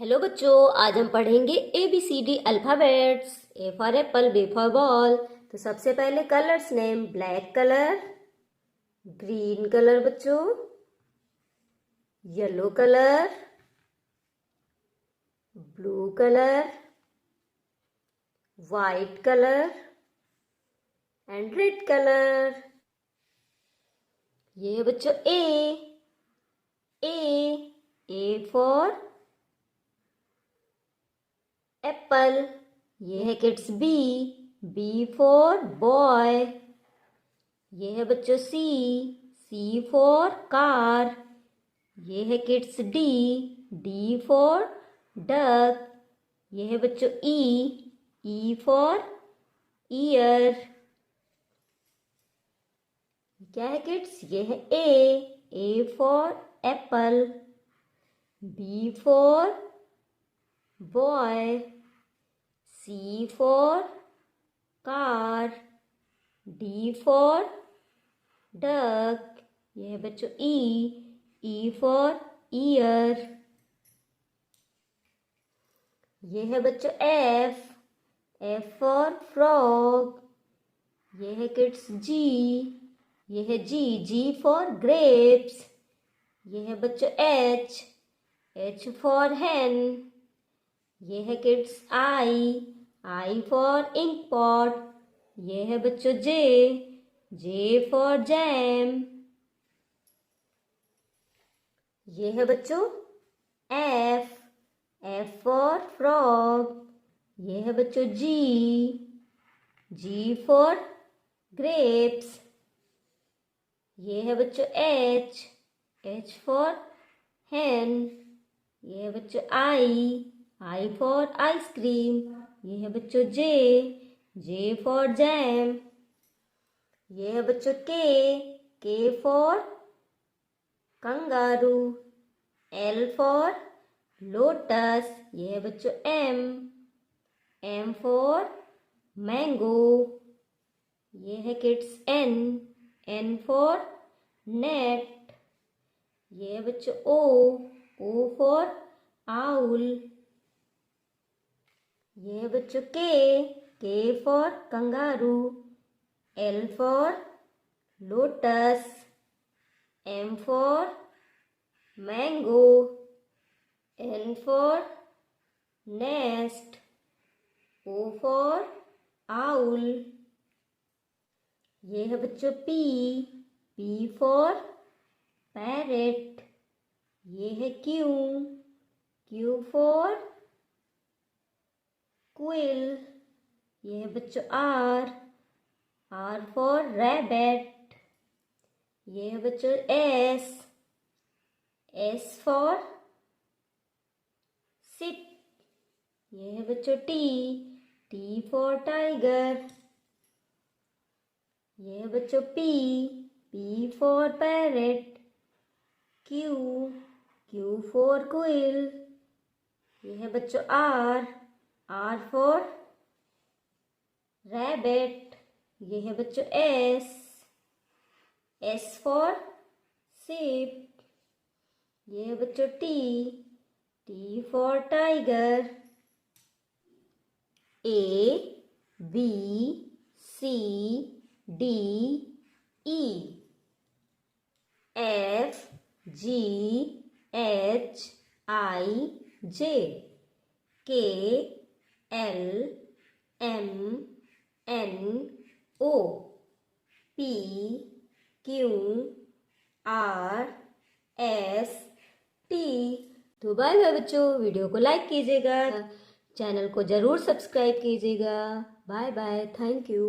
Hello बच्चों, आज हम पढ़ेंगे ABCD alphabets. A for apple, B for ball. तो सबसे पहले colours name, black colour, green colour बच्चों, yellow colour, blue colour, white colour and red colour. ये है बच्चों ए फॉर एप्पल। ये है किड्स बी फॉर बॉय। ये है बच्चों सी फॉर कार। ये है किड्स डी फॉर डक। ये है बच्चों ई फॉर ईयर। क्या है किड्स? ये है A for apple, B for boy, C for car, D for duck. ये है बच्चों ई फॉर ईयर। ये है बच्चों एफ फॉर फ्रॉग। ये है किड्स ये है जी फॉर ग्रेप्स। ये है बच्चों एच फॉर हैन। ये है kids I for ink pot. ये है बच्चों जे फॉर जैम। ये है बच्चों एफ फॉर फ्रॉग। ये है बच्चों जी फॉर ग्रेप्स। ये है बच्चों एच फॉर हैन। ये है बच्चों आई फॉर आइसक्रीम। ये है बच्चों जे फॉर जैम। ये है बच्चों के for kangaroo, L for lotus. ये है बच्चों एम फॉर मैंगो। ये है किड्स एन फॉर नेट। ये है बच्चों ओ फॉर आउल। ये है बच्चों के for kangaroo, L for lotus, M for mango, N for nest, O for owl. ये है बच्चों पी फॉर पैरेट। ये है क्यू फॉर क्विल। ये है बच्चों आर फॉर रैबिट। ये है बच्चों एस फॉर सिट। ये है बच्चों टी फॉर टाइगर। ये है बच्चों P for parrot, Q for quill. ये है बच्चों आर फॉर रैबिट। ये है बच्चों एस फॉर शिप। ये है बच्चों T for tiger. ABCD EFGHIJ KLMNO PQRST। तो बाय बाय बच्चों, वीडियो को लाइक कीजिएगा, चैनल को जरूर सब्सक्राइब कीजिएगा। Bye bye, thank you.